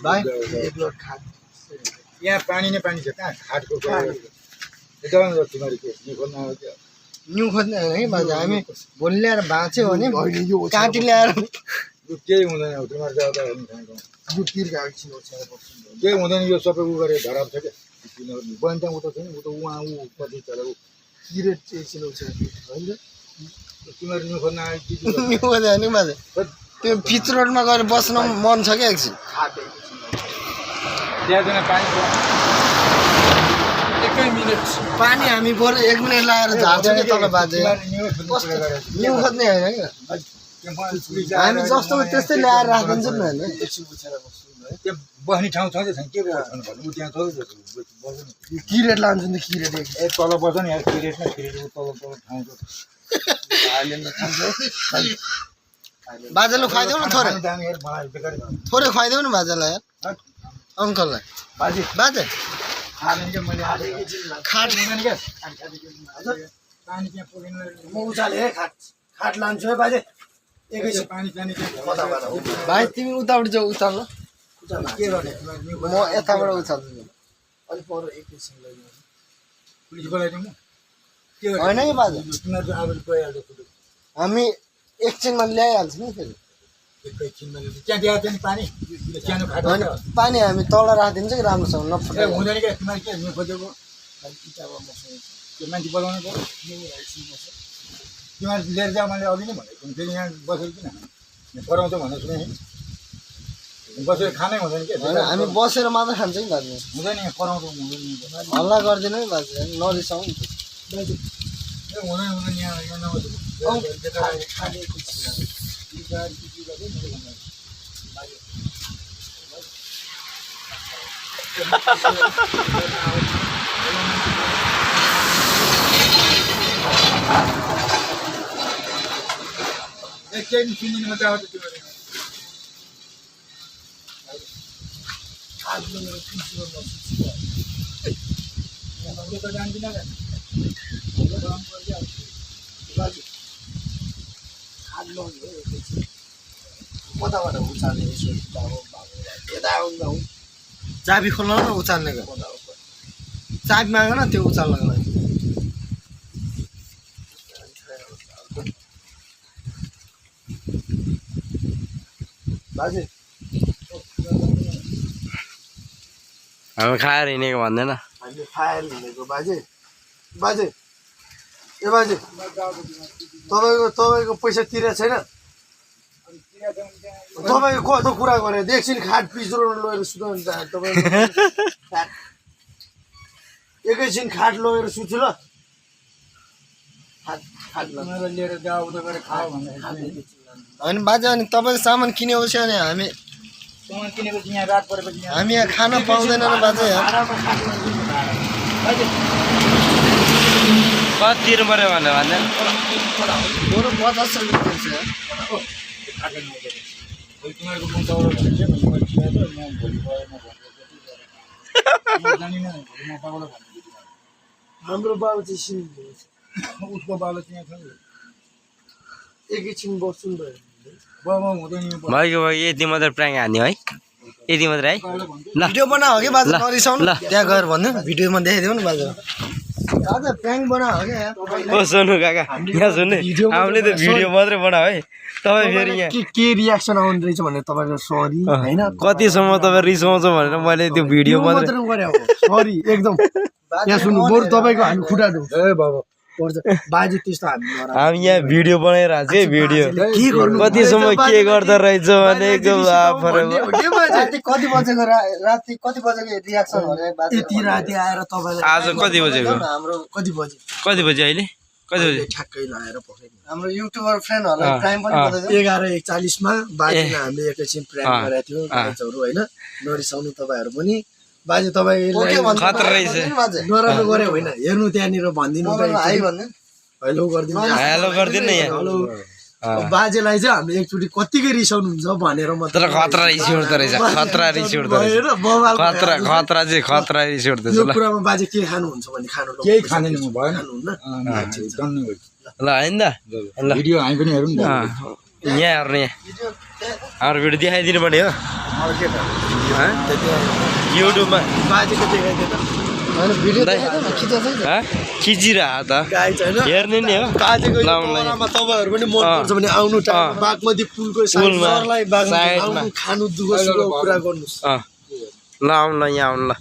भाइ एक लोट खाट यहाँ पानी नै पानी छ कहाँ खाटको न्यु खोज्ने होइन कि बाजे हामी भोलि ल्याएर भाँच्यो भने काटी ल्याएर केही हुँदैन तिमीहरू यो तिर्का एकछिन ओछ्याएर बस्छु केही हुँदैन यो सबै उ गरेर धराप छ क्या बहिनी त उता छ नि उता उहाँ ऊ कति चला ऊ किरेट चाहिँ एकछिन ओछ्याएर होइन तिमीहरू न्यु खोज्न आयो न्यु खोज्यो भने बाजे त्यो पिच रोडमा गएर बस्न मन छ क्या एकछिन त्यहाँदेखि पानी एकै मिनट पानी हामी बरु 1 मिनट लगाएर झार्छौँ कि तल बाजे न्यु खोज्ने होइन क्या हामी जस्तो त्यस्तै ल्याएर राखिदिन्छौँ न होइन त्यो बस्ने ठाउँ छ छैन के गर्नु भन्नु त्यहाँ छ किरेट लान्छु नि किरेट एक तल बस्छ नि यार किरेट न किरेट तल तल ठाउँ छ बाजेले खुवाइदेऊ न थोरै थोरै खुवाइदेऊ न बाजेलाई यार अङ्कललाई बाजे बाजे खाट म उचाले है खाट लान्छु है बाजे एकैछिन भाइ तिमी उताबाट जाऊ उचाल्नु के गर्ने म यताबाट उचाल्छु अलिक पर एकैछिन होइन कि बाजे हामी एकछिनमा ल्याइहाल्छौँ नि फेरि पानी हामी तल राखिदिन्छ कि राम्रोसँग नफुटाइ हुँदैन क्या तिमीहरू के न्यु खोजेको त्यो मान्छे बोलाउनु पर्यो तिमीहरू लिएर जाऊ मैले अघि नै भनेको फेरि यहाँ बसेर किन कराउँछ भनेर सुने बसेर खानै हुँदैन क्या हामी बसेर मात्र खान्छ कि दाजु हुँदैन कराउँछ हुँदैन हल्ला गरिदिनु है बाजे नरिसाउँ नि हुँदैन हुँदैन यहाँ एकछिन किन्नु मजा आउँछ तिमीहरू आज मेरो पिछो नसुछ त जान्दिन के गरम पर्यो बाजे खाद ल्याउनु हो एकछिन कताबाट उचाल्ने यसो बाबु यता आउँदा हो चाबी खोल्न न उचाल्नेको चाबी माग न त्यो उचाल्नको लागि बाजे हामी खाएर हिँडेको भन्दैन हामीले खाएर हिँडेको बाजे बाजे ए बाजे तपाईँको पैसा तिरेको छैन तपाईँको कस्तो कुरा गरेर एकछिन खाट पिच्रो लगेर सुताउनु चाहन्छ तपाईँको एकैछिन खाट लगेर सुत्छु ल लिएर जाऊ उता गएर खाऊ होइन बाजे अनि तपाईँले सामान किनेपछि अनि हामी सामान किनेपछि यहाँ रात परेपछि हामी यहाँ खान पाउँदैन र बाजे कति तिर्नु पऱ्यो भनेर भन्दैन बरु 50 रुपियाँ हाम्रो बाबु चाहिँ सिन्धु उसको बाबु चाहिँ छ एकैछिन बस्छु नि भाइको भाइ यति मात्र प्राङ्क हान्यो है यति मात्र है ल भिडियो बनाऊ कि बाजे नरिसाउनु ल त्यहाँ गएर भन्नु भिडियोमा देखाइदेऊ न बाजे बाजे प्राङ्क बनाऊ क्या ओ सोनु काका यहाँ सुन्नु हामीले त भिडियो मात्रै बनाऊ है तपाईँ फेरि यहाँ के रियाक्सन आउँदो रहेछ भनेर तपाईँको सरी होइन कतिसम्म तपाईँ रिसाउँछ भनेर मैले त्यो भिडियो मात्रै गरे सरी एकदम यहाँ सुन्नु बरु तपाईँको हामी खुट्टा ढु ए बाबा बाजे त्यस्तो हामी यहाँ भिडियो बनाइरहेको छ है भिडियो कतिसम्म के गर्दो रहेछ भने एकदम कति बजेको राति कति बजेको रियाक्सन यति राति आएर तपाईँले आज कति बजेको हाम्रो कति बजे अहिले कति बजे ठ्याक्कै लगाएर पक्रिनु हाम्रो युट्युबर फ्रेन्डहरूलाई प्राइम पनि 11:41 मा बाजेले हामीले एकैछिन प्राइम गरेको थियो गाइजहरु हैन नरिसाउनु तपाईहरु पनि बाजे तपाईले खतरा रहेछ नराम्रो गरे होइन हेर्नु त्यहाँनिर भनिदिनु हाई भन्नु हेलो गरिदिनु हेलो गरिदिनु यहाँ बाजेलाई चाहिँ हामीले एकचोटी कतिकै रिसाउनु हुन्छ भनेर म तर खतरा रिस उठ्दो रहेछ खतरा रिस उठ्दो रहेछ खतरा चाहिँ खतरा रिस उठ्दो छ यो कुरामा बाजे के खानुहुन्छ भने खानु केही खादैन म भएन खानुहुन्न ल हैन त भिडियो हामी पनि हेरौँ न यहाँ हेर्नु यहाँ हाम्रो भिडियो देखाइदिनु पर्ने हो युट्युबमा खिचिरह त हेर्ने नि हो तपाईँहरू पनि मन पर्छ भने आउनु बागमती पुलको साइडमा खानु दुःख कुरा गर्नुहोस् ल आउनु ल यहाँ आउनु ल